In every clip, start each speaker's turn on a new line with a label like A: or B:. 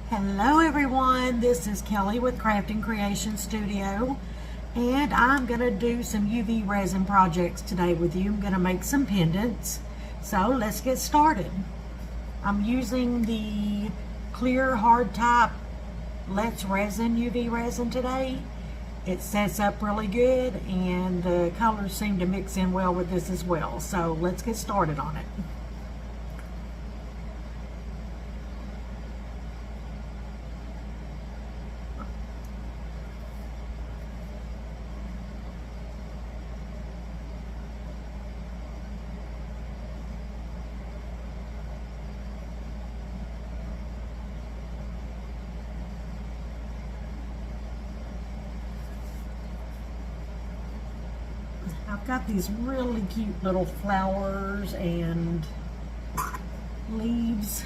A: Hello everyone, this is Kelly with Crafting Creation Studio, and I'm going to do some UV resin projects today with you. I'm going to make some pendants, so let's get started. I'm using the clear hard type Let's Resin UV resin today. It sets up really good and the colors seem to mix in well with this as well, so let's get started on it. I've got these really cute little flowers and leaves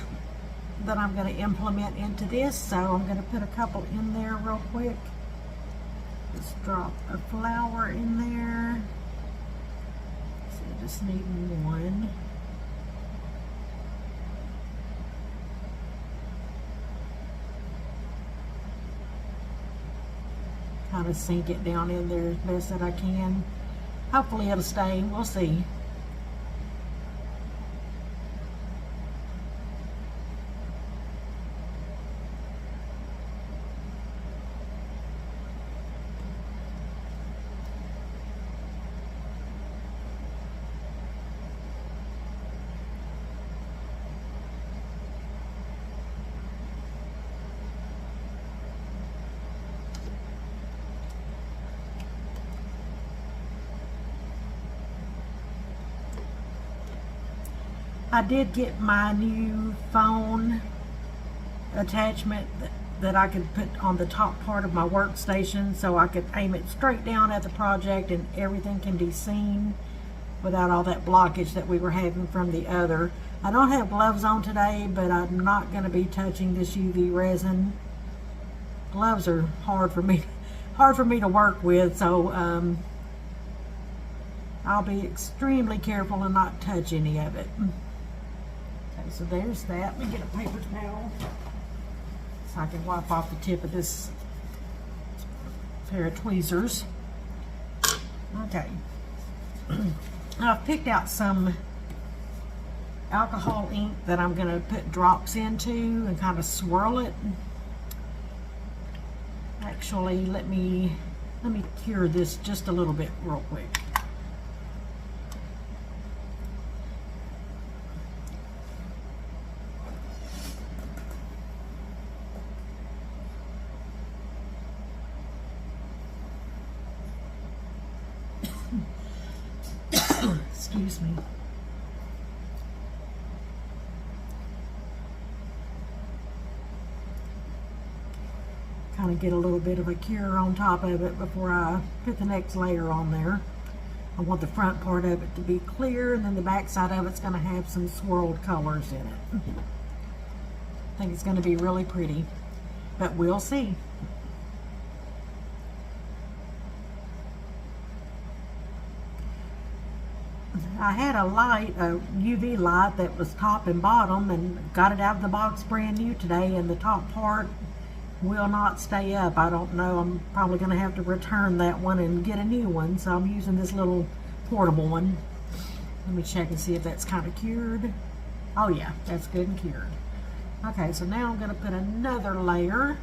A: that I'm going to implement into this, so I'm going to put a couple in there real quick. Just drop a flower in there. So I just need one. Kind of sink it down in there as best that I can. Hopefully it'll stay, we'll see. I did get my new phone attachment that I could put on the top part of my workstation so I could aim it straight down at the project and everything can be seen without all that blockage that we were having from the other. I don't have gloves on today, but I'm not going to be touching this UV resin. Gloves are hard for me to work with, so I'll be extremely careful and not touch any of it. Okay, so there's that. Let me get a paper towel so I can wipe off the tip of this pair of tweezers. Okay. I've picked out some alcohol ink that I'm going to put drops into and kind of swirl it. Actually, let me cure this just a little bit real quick. Excuse me. Kind of get a little bit of a cure on top of it before I put the next layer on there. I want the front part of it to be clear, and then the back side of it's going to have some swirled colors in it. I think it's going to be really pretty, but we'll see. I had a light, a UV light that was top and bottom, and got it out of the box brand new today, and the top part will not stay up. I don't know, I'm probably going to have to return that one and get a new one, so I'm using this little portable one. Let me check and see if that's kind of cured. Oh yeah, that's good and cured. Okay, so now I'm going to put another layer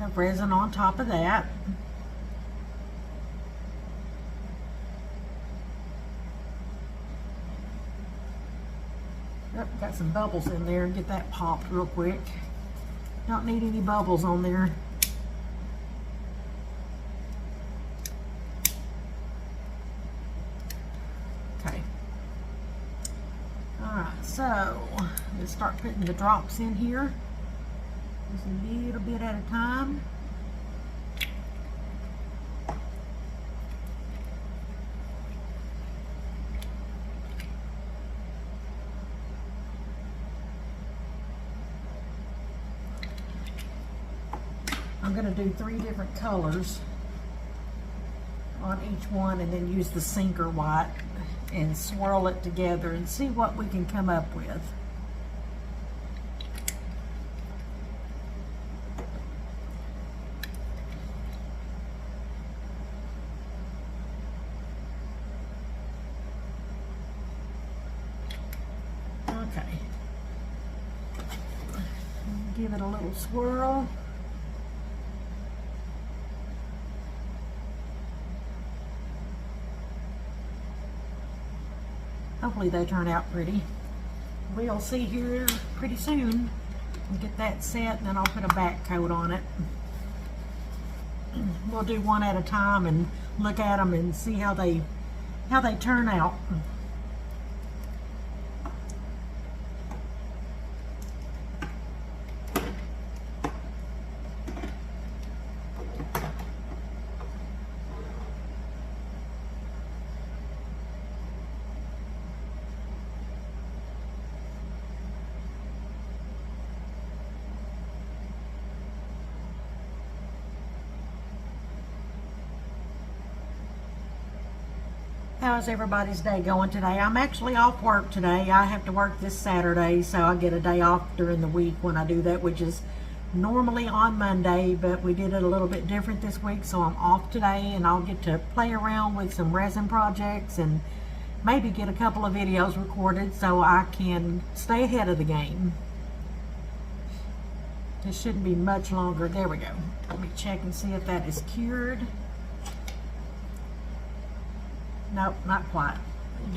A: of resin on top of that. Yep, got some bubbles in there. Get that popped real quick. Don't need any bubbles on there. Okay. Alright, so let's start putting the drops in here. Just a little bit at a time. I'm going to do 3 different colors on each one and then use the sinker white and swirl it together and see what we can come up with. Give it a little swirl. Hopefully they turn out pretty. We'll see here pretty soon. I'll get that set and then I'll put a back coat on it. We'll do one at a time and look at them and see how they turn out. How's everybody's day going today? I'm actually off work today. I have to work this Saturday, so I get a day off during the week when I do that, which is normally on Monday, but we did it a little bit different this week, so I'm off today and I'll get to play around with some resin projects and maybe get a couple of videos recorded so I can stay ahead of the game. This shouldn't be much longer. There we go. Let me check and see if that is cured. Nope, not quite.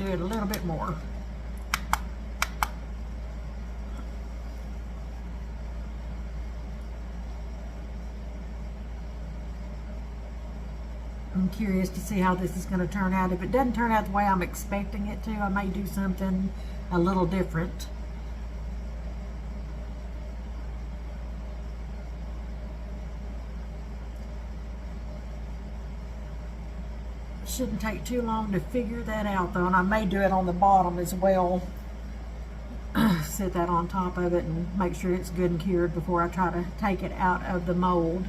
A: Do it a little bit more. I'm curious to see how this is going to turn out. If it doesn't turn out the way I'm expecting it to, I may do something a little different. Shouldn't take too long to figure that out though, and I may do it on the bottom as well. Set that on top of it and make sure it's good and cured before I try to take it out of the mold.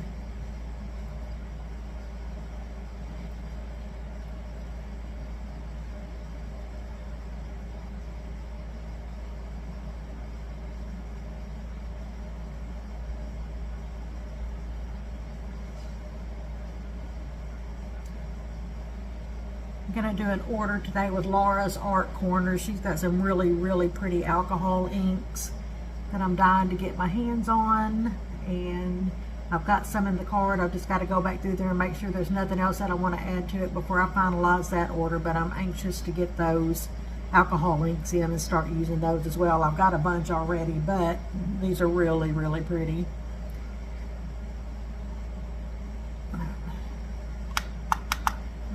A: I'm going to do an order today with Laura's Art Corner. She's got some really pretty alcohol inks that I'm dying to get my hands on, and I've got some in the cart. I've just got to go back through there and make sure there's nothing else that I want to add to it before I finalize that order, but I'm anxious to get those alcohol inks in and start using those as well. I've got a bunch already, but these are really pretty.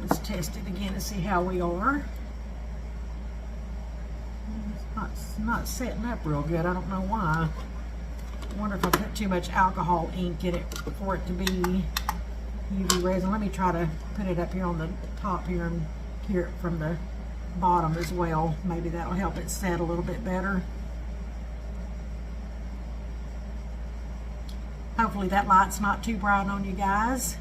A: Let's test it again and see how we are. It's not setting up real good. I don't know why. I wonder if I put too much alcohol ink in it for it to be UV resin. Let me try to put it up here on the top here and cure it from the bottom as well. Maybe that'll help it set a little bit better. Hopefully that light's not too bright on you guys.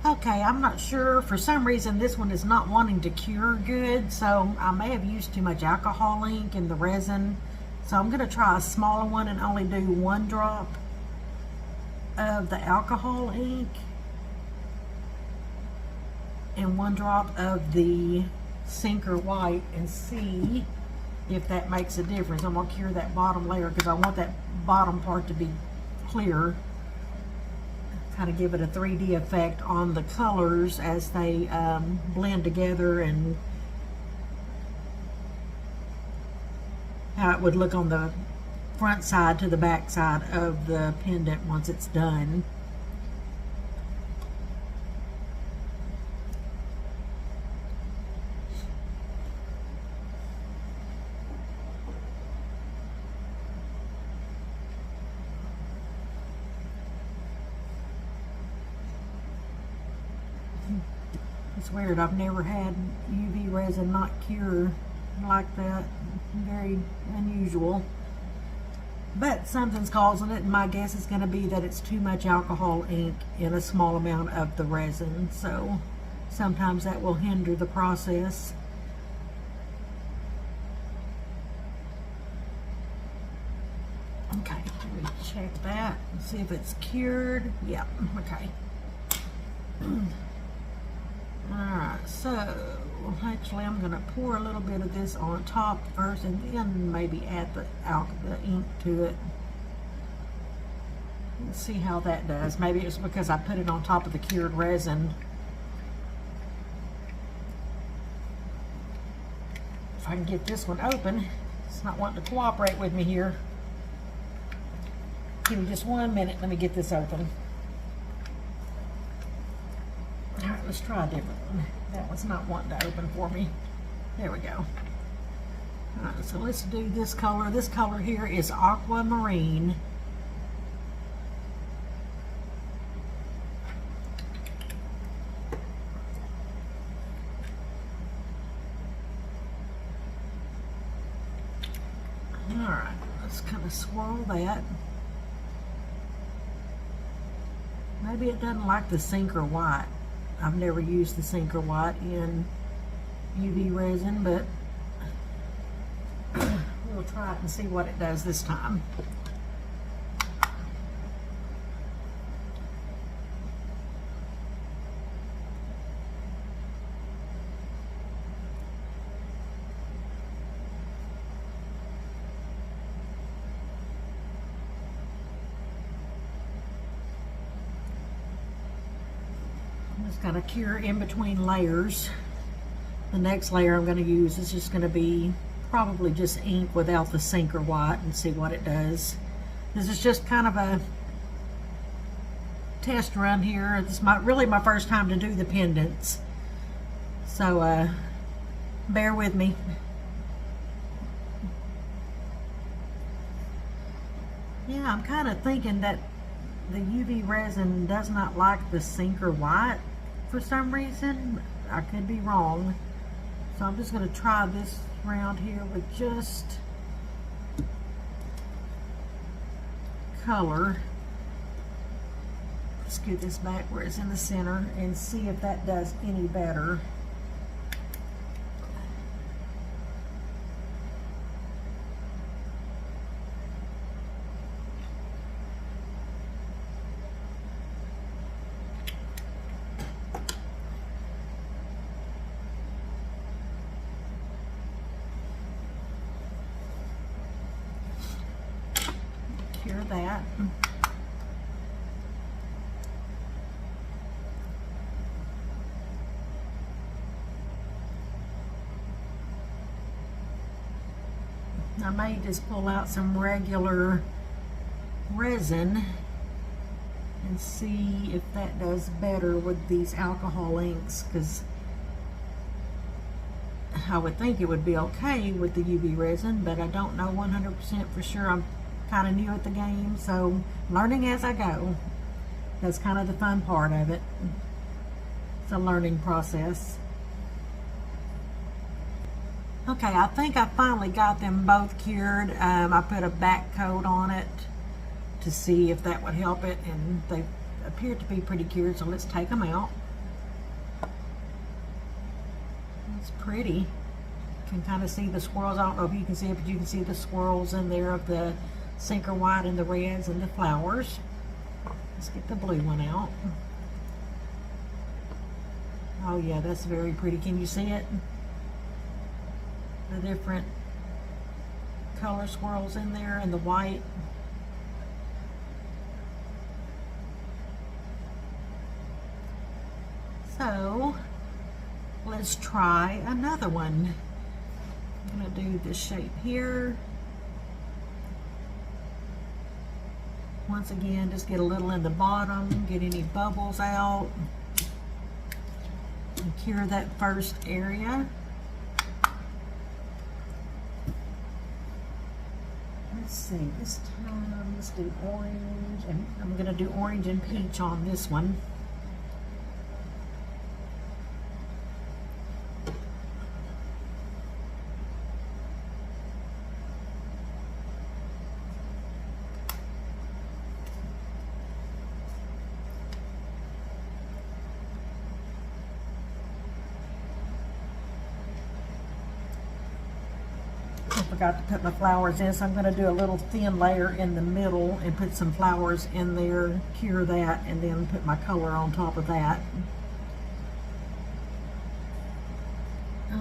A: Okay, I'm not sure. For some reason, this one is not wanting to cure good, so I may have used too much alcohol ink in the resin. So I'm going to try a smaller one and only do 1 drop of the alcohol ink and 1 drop of the Sinker White and see if that makes a difference. I'm going to cure that bottom layer because I want that bottom part to be clear. Kind of give it a 3D effect on the colors as they blend together, and how it would look on the front side to the back side of the pendant once it's done. It's weird, I've never had UV resin not cure like that. Very unusual. But something's causing it, and my guess is going to be that it's too much alcohol ink in a small amount of the resin. So Sometimes that will hinder the process. Okay, let me check that and see if it's cured. Yep, okay. Alright, so actually I'm going to pour a little bit of this on top first and then maybe add the ink to it. Let's see how that does. Maybe it's because I put it on top of the cured resin. If I can get this one open. It's not wanting to cooperate with me here. Give me just 1 minute. Let me get this open. Alright, let's try a different one. That one's not wanting to open for me. There we go. Alright, so let's do this color. This color here is aquamarine. Alright, let's kind of swirl that. Maybe it doesn't like the sinker white. I've never used the sinker white in UV resin, but we'll try it and see what it does this time. Just going to cure in between layers. The next layer I'm going to use is just going to be probably just ink without the sinker white and see what it does. This is just kind of a test run here. This is really my first time to do the pendants. So bear with me. Yeah, I'm kind of thinking that the UV resin does not like the sinker white for some reason. I could be wrong. So I'm just going to try this round here with just color. Scoot this back where it's in the center and see if that does any better. Cure that. I may just pull out some regular resin and see if that does better with these alcohol inks, because I would think it would be okay with the UV resin, but I don't know 100% for sure. I'm kind of new at the game, so learning as I go. That's kind of the fun part of it. It's a learning process. Okay, I think I finally got them both cured. I put a back coat on it to see if that would help it, and they appear to be pretty cured, so let's take them out. It's pretty. You can kind of see the swirls. I don't know if you can see it, but you can see the swirls in there of the sinker white and the reds and the flowers. Let's get the blue one out. Oh yeah, that's very pretty. Can you see it? The different color swirls in there and the white. So let's try another one. I'm going to do this shape here. Once again, just get a little in the bottom, get any bubbles out, and cure that first area. Let's see, this time let's do orange, and I'm going to do orange and peach on this one. I forgot to put my flowers in, so I'm going to do a little thin layer in the middle and put some flowers in there, cure that, and then put my color on top of that.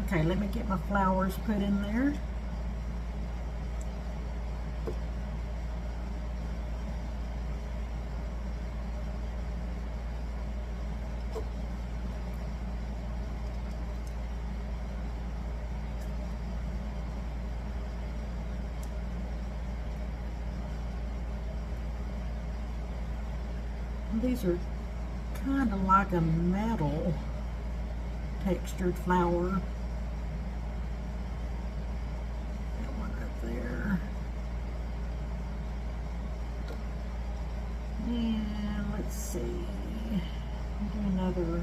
A: Okay, let me get my flowers put in there. These are kind of like a metal textured flower. That one up there. And let's see, do another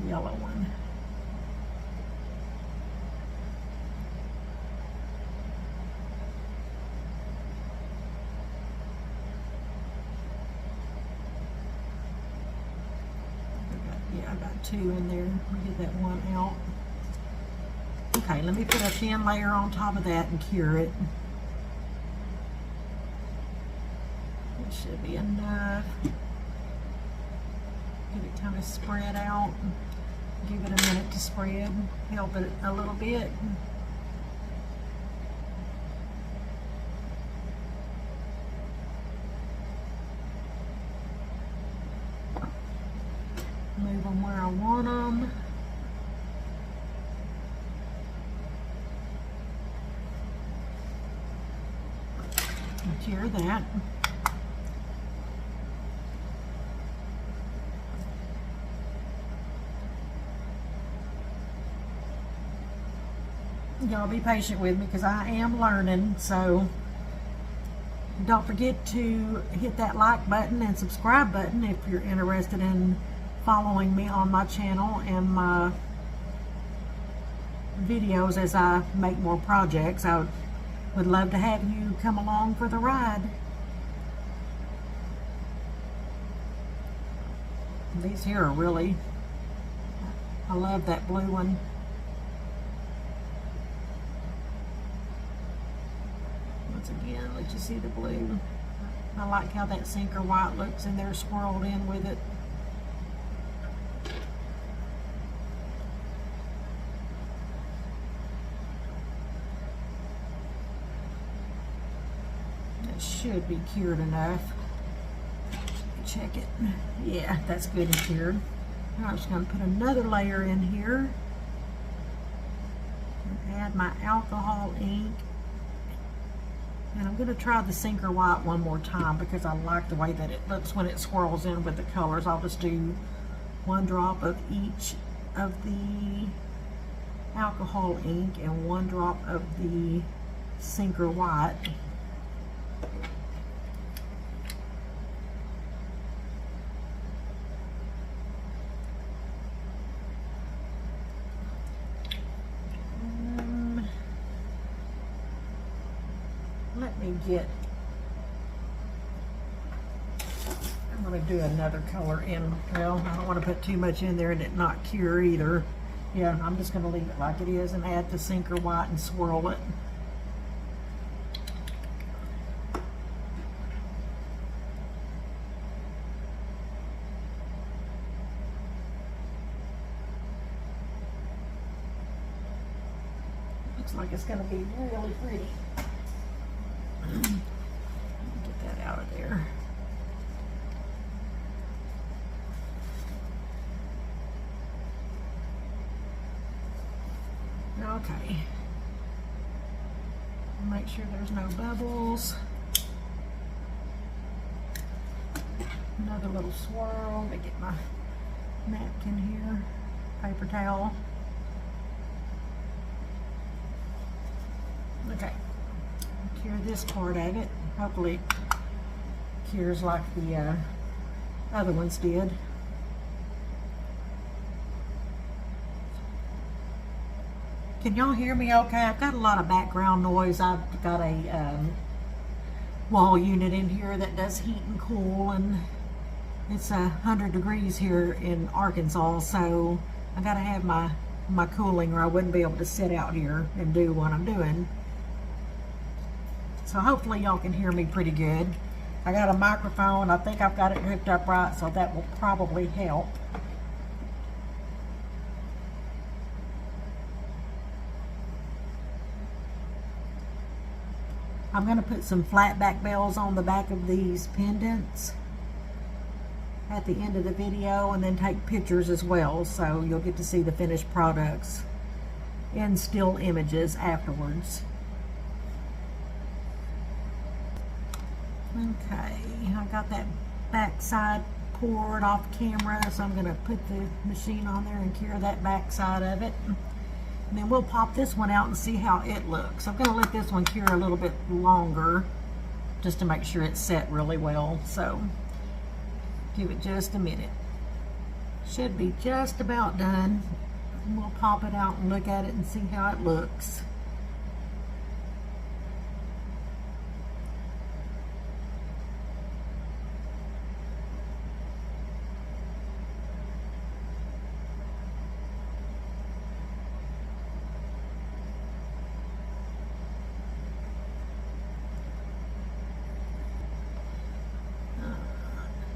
A: yellow one. I got two in there. Let me get that one out. Okay, let me put a thin layer on top of that and cure it. It should be enough. Get it kind of spread out. Give it a minute to spread. Help it a little bit. Move them where I want them. Cure that. Y'all be patient with me because I am learning, so don't forget to hit that like button and subscribe button if you're interested in following me on my channel and my videos as I make more projects. I would love to have you come along for the ride. These here are really, I love that blue one. Once again, let you see the blue. I like how that sinker white looks in there swirled in with it. Should be cured enough. Check it. Yeah, that's good and cured. Now I'm just going to put another layer in here and add my alcohol ink. And I'm going to try the sinker white one more time because I like the way that it looks when it swirls in with the colors. I'll just do one drop of each of the alcohol ink and one drop of the sinker white. Let me get, I'm going to do another color in. Well, I don't want to put too much in there and it not cure either. Yeah, I'm just going to leave it like it is and add the sinker white and swirl it. Looks like it's going to be really pretty. Get that out of there. Okay. Make sure there's no bubbles. Another little swirl. Let me get my napkin here, paper towel. Okay. Cure this part of it. Hopefully it cures like the other ones did. Can y'all hear me okay? I've got a lot of background noise. I've got a wall unit in here that does heat and cool, and it's 100 degrees here in Arkansas, so I gotta have my cooling or I wouldn't be able to sit out here and do what I'm doing. So hopefully y'all can hear me pretty good. I got a microphone. I think I've got it hooked up right, so that will probably help. I'm going to put some flat back bells on the back of these pendants at the end of the video, and then take pictures as well, so you'll get to see the finished products in still images afterwards. Okay, I got that back side poured off camera, so I'm going to put the machine on there and cure that back side of it. And then we'll pop this one out and see how it looks. I'm going to let this one cure a little bit longer just to make sure it's set really well. So give it just a minute. Should be just about done. And we'll pop it out and look at it and see how it looks.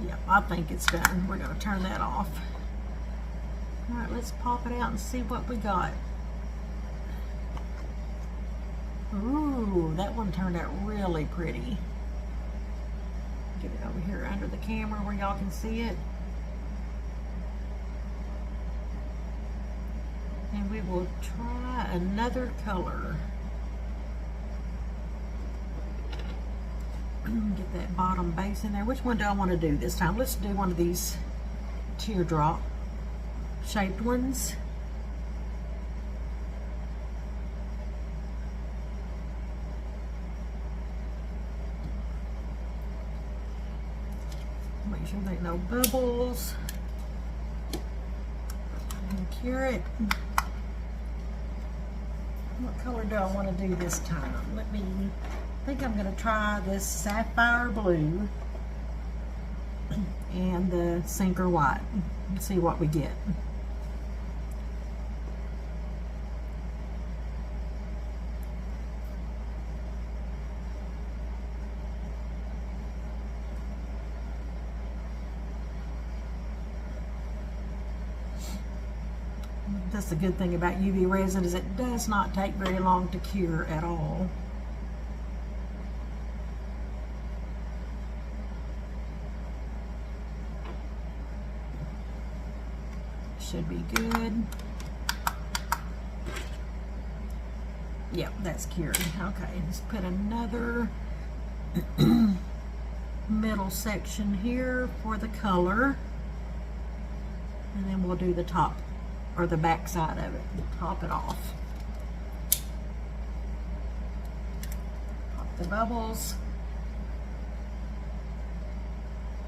A: Yep, I think it's done. We're going to turn that off. Alright, let's pop it out and see what we got. Ooh, that one turned out really pretty. Get it over here under the camera where y'all can see it. And we will try another color. Get that bottom base in there. Which one do I want to do this time? Let's do one of these teardrop shaped ones. Make sure there ain't no bubbles. And cure it. What color do I want to do this time? I think I'm going to try this sapphire blue and the sinker white and see what we get. That's the good thing about UV resin, is it does not take very long to cure at all. Should be good. Yep, that's cured. Okay, let's put another middle section here for the color, and then we'll do the top or the back side of it and top it off. Pop the bubbles.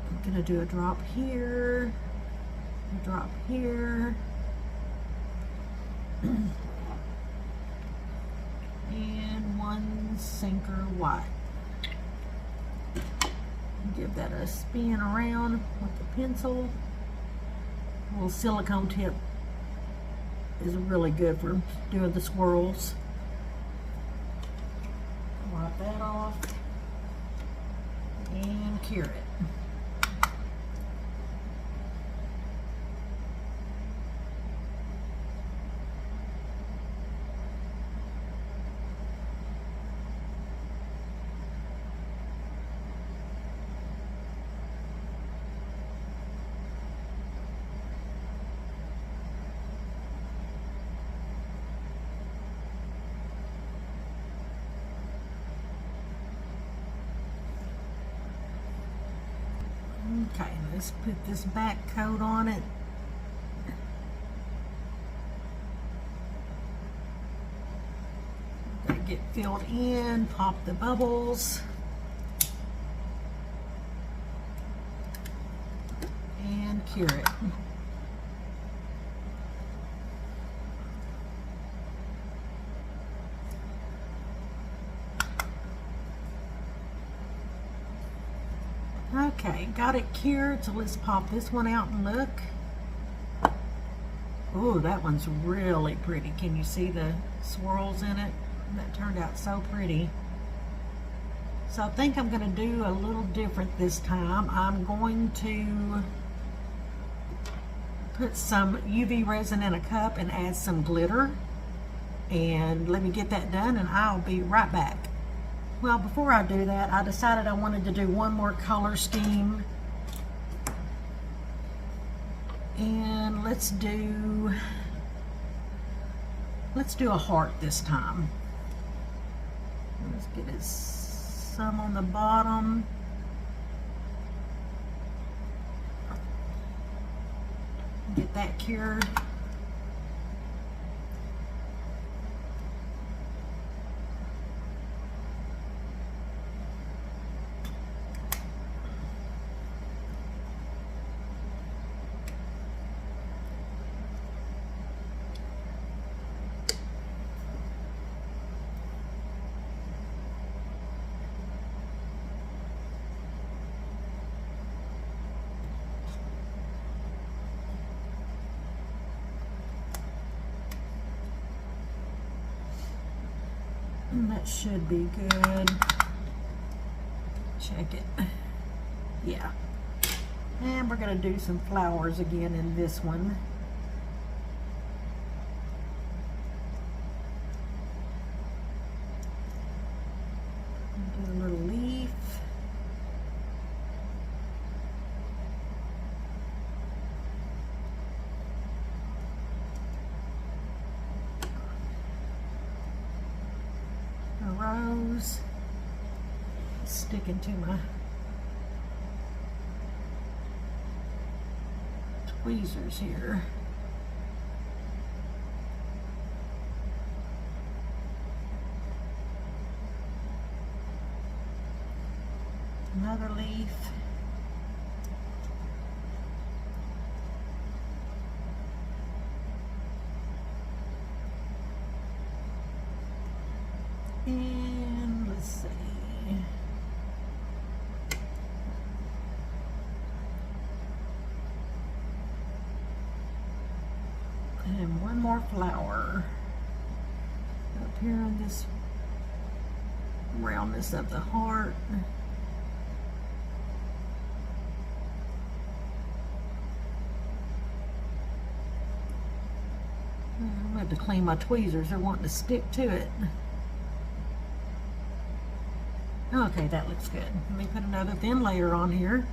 A: I'm gonna do a drop here. Drop here, and one sinker white. Give that a spin around with the pencil. A little silicone tip is really good for doing the swirls. Wipe that off and cure it. Okay, let's put this back coat on it. Gotta get filled in, pop the bubbles. And cure it. Okay, got it cured, so let's pop this one out and look. Ooh, that one's really pretty. Can you see the swirls in it? That turned out so pretty. So I think I'm going to do a little different this time. I'm going to put some UV resin in a cup and add some glitter. And let me get that done and I'll be right back. Well, before I do that, I decided I wanted to do one more color scheme. And let's do a heart this time. Let's get some on the bottom. Get that cured. That should be good. Check it. Yeah. And we're going to do some flowers again in this one. Do a little leaf. Rose, sticking to my tweezers here. Another leaf. And let's see. And one more flower up here on this roundness of the heart. I'm going to have to clean my tweezers. They're wanting to stick to it. Okay, that looks good. Let me put another thin layer on here.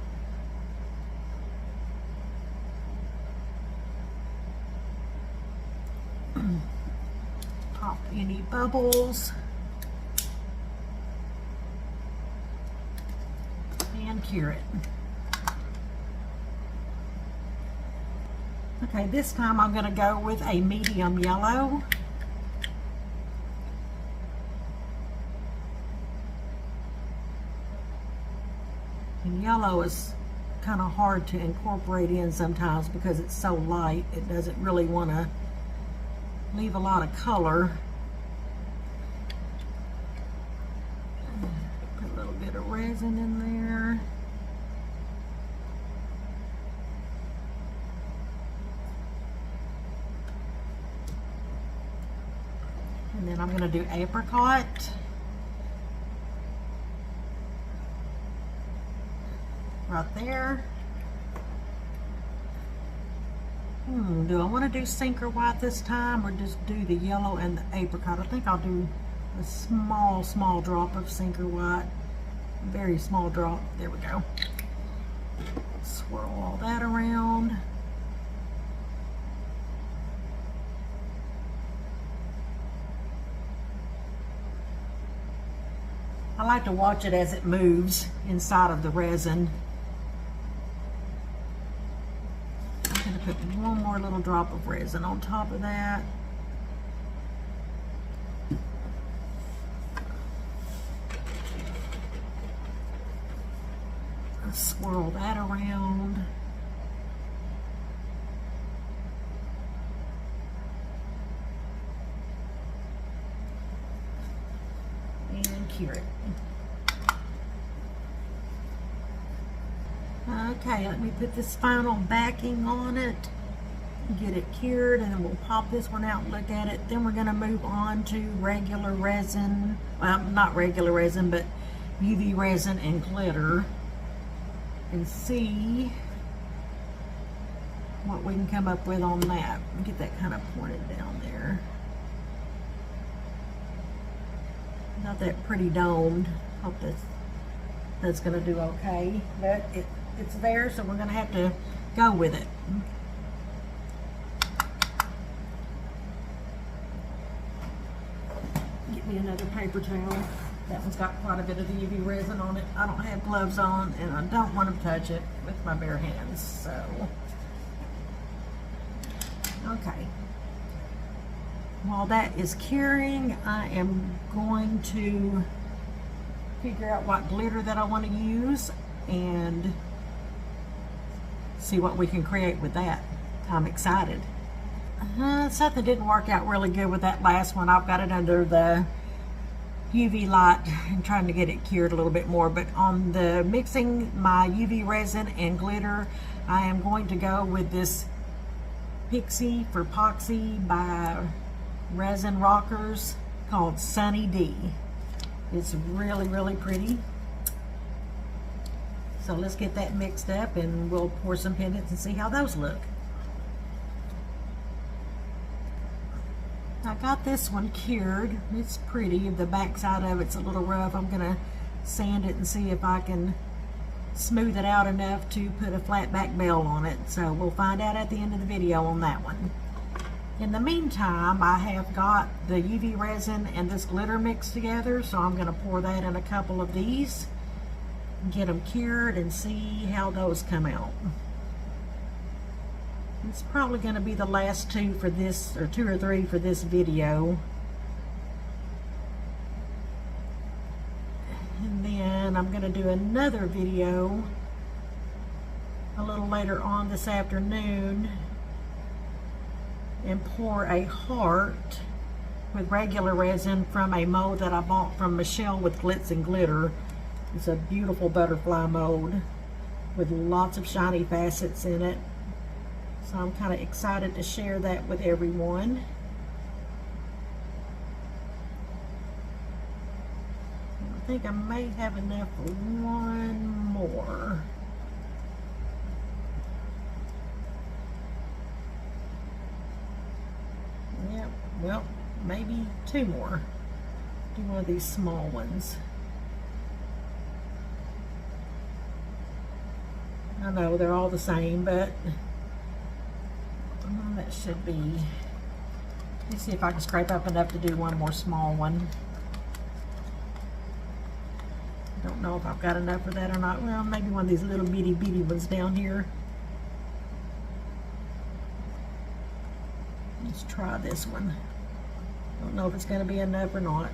A: Pop any bubbles. And cure it. Okay, this time I'm going to go with a medium yellow. And yellow is kind of hard to incorporate in sometimes because it's so light. It doesn't really want to leave a lot of color. Put a little bit of resin in there. And then I'm going to do apricot. Right there. Do I want to do sinker white this time or just do the yellow and the apricot? I think I'll do a small drop of sinker white. Very small drop. There we go. Swirl all that around. I like to watch it as it moves inside of the resin. I'm going to put one more little drop of resin on top of that. I'll swirl that around. And cure it. Okay, let me put this final backing on it, get it cured, and then we'll pop this one out and look at it. Then we're going to move on to regular resin. Well, not regular resin, but UV resin and glitter and see what we can come up with on that. Get that kind of pointed down there. Not that pretty domed. Hope that's going to do okay. But it's there, so we're going to have to go with it. Get me another paper towel. That one's got quite a bit of the UV resin on it. I don't have gloves on, and I don't want to touch it with my bare hands, so. Okay. While that is curing, I am going to figure out what glitter that I want to use and see what we can create with that. I'm excited. Something didn't work out really good with that last one. I've got it under the UV light and trying to get it cured a little bit more, but on the mixing my UV resin and glitter, I am going to go with this Pixie for Epoxy by Resin Rockers called Sunny D. It's really, really pretty. So let's get that mixed up and we'll pour some pendants and see how those look. I got this one cured. It's pretty. The back side of it's a little rough. I'm gonna sand it and see if I can smooth it out enough to put a flat back bell on it. So we'll find out at the end of the video on that one. In the meantime, I have got the UV resin and this glitter mixed together, so I'm going to pour that in a couple of these, get them cured, and see how those come out. It's probably going to be the last two for this, or 2 or 3 for this video. And then I'm going to do another video a little later on this afternoon and pour a heart with regular resin from a mold that I bought from Michelle with Glitz and Glitter. It's a beautiful butterfly mold with lots of shiny facets in it. So I'm kind of excited to share that with everyone. I think I may have enough for one more. Yep, well, maybe 2 more. Do one of these small ones. I know they're all the same, but that should be. Let's see if I can scrape up enough to do one more small one. I don't know if I've got enough for that or not. Well, maybe one of these little bitty ones down here. Let's try this one. Don't know if it's going to be enough or not.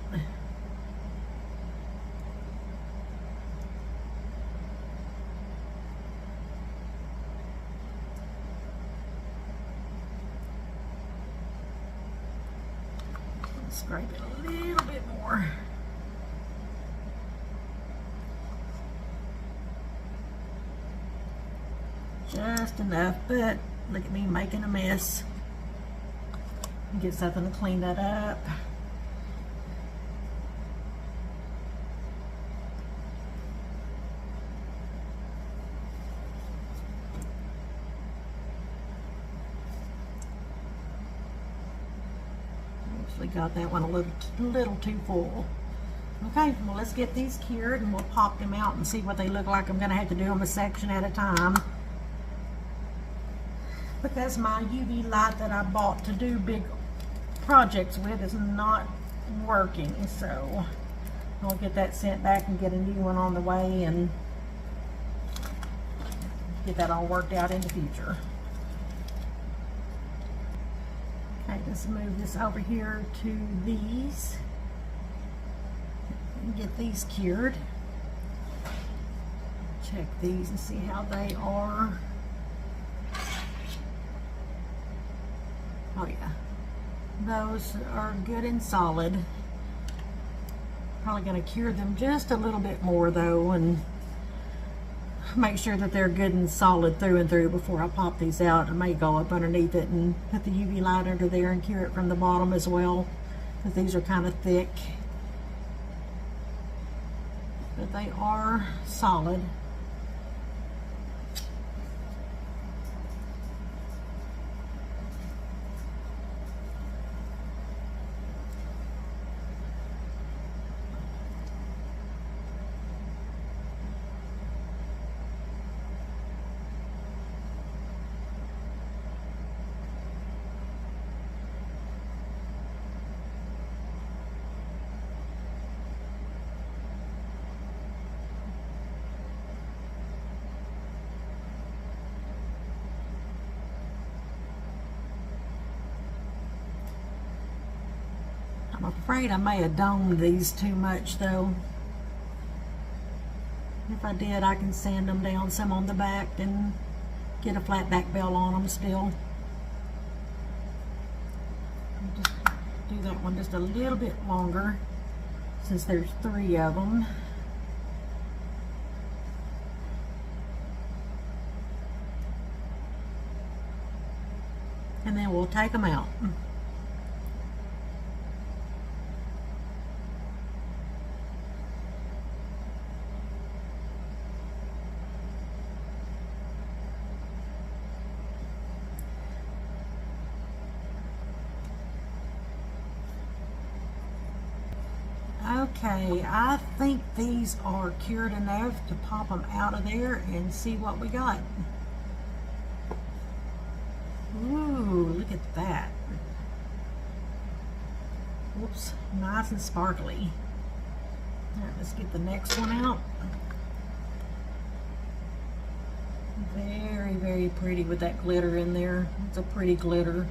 A: Scrape it a little bit more. Just enough, but look at me making a mess. Get something to clean that up. Actually got that one a little too full. Okay, well, let's get these cured and we'll pop them out and see what they look like. I'm going to have to do them a section at a time because my UV light that I bought to do big projects with is not working, so I'll get that sent back and get a new one on the way and get that all worked out in the future. Okay, let's move this over here to these and get these cured. Check these and see how they are. Oh yeah, those are good and solid. Probably going to cure them just a little bit more though and make sure that they're good and solid through and through before I pop these out. I may go up underneath it and put the UV light under there and cure it from the bottom as well, because these are kind of thick. but they are solid. I'm afraid I may have domed these too much though. If I did, I can sand them down some on the back and get a flat back bell on them still. I'll just do that one just a little bit longer since there's 3 of them. And then we'll take them out. Okay, I think these are cured enough to pop them out of there and see what we got. Ooh, look at that. Whoops, nice and sparkly. All right, let's get the next one out. Very, very pretty with that glitter in there. It's a pretty glitter.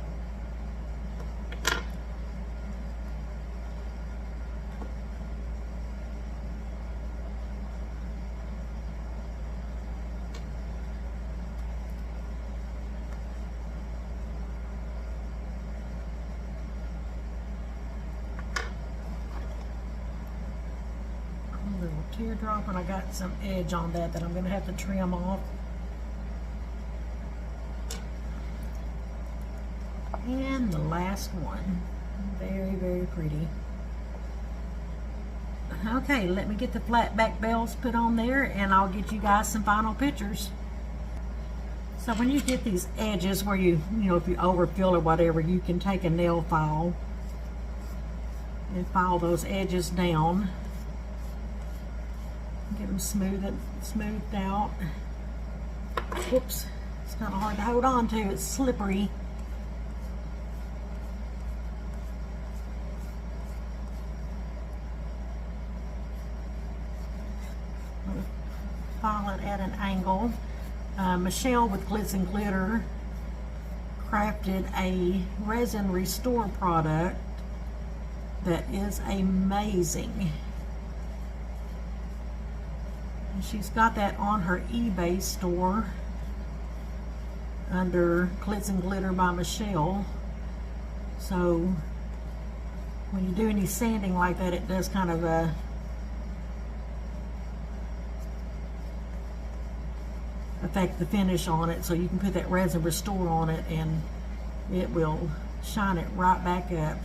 A: Teardrop, and I got some edge on that I'm going to have to trim off. And the last one. Very, very pretty. Okay, let me get the flat back bells put on there and I'll get you guys some final pictures. So when you get these edges where you know, if you overfill or whatever, you can take a nail file and file those edges down. Get them smoothed out. Whoops, it's kind of hard to hold on to, it's slippery. File it at an angle. Michelle with Glitz and Glitter crafted a resin restore product that is amazing. She's got that on her eBay store under Glitz and Glitter by Michelle. So when you do any sanding like that, it does kind of affect the finish on it. So you can put that resin restore on it and it will shine it right back up.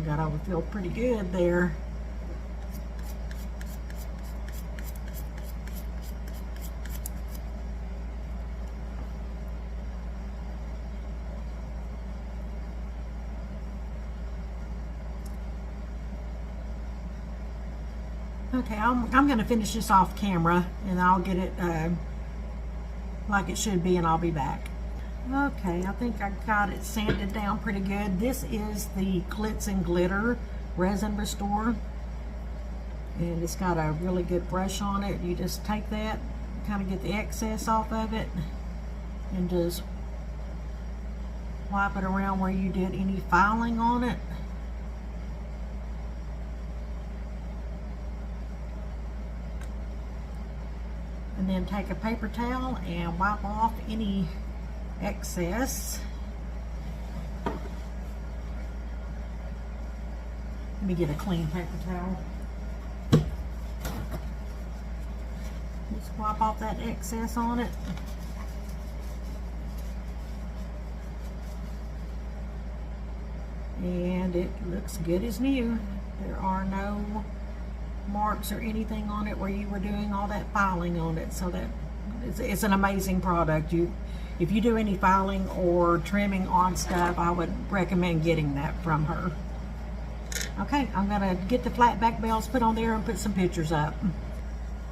A: Got overfilled pretty good there. Okay, I'm going to finish this off camera and I'll get it like it should be and I'll be back. Okay, I think I got it sanded down pretty good. This is the Glitz and Glitter Resin Restore. And it's got a really good brush on it. You just take that, kind of get the excess off of it, and just wipe it around where you did any filing on it. And then take a paper towel and wipe off any excess. Let me get a clean paper towel. Wipe off that excess on it. And it looks good as new. There are no marks or anything on it where you were doing all that filing on it. So that it's an amazing product. If you do any filing or trimming on stuff, I would recommend getting that from her. Okay, I'm gonna get the flat back bells put on there and put some pictures up.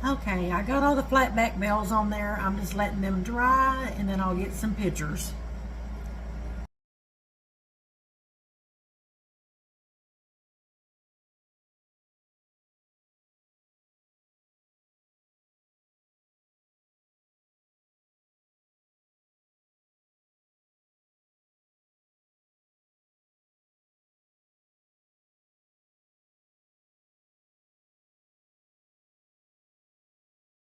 A: Okay, I got all the flat back bells on there. I'm just letting them dry and then I'll get some pictures.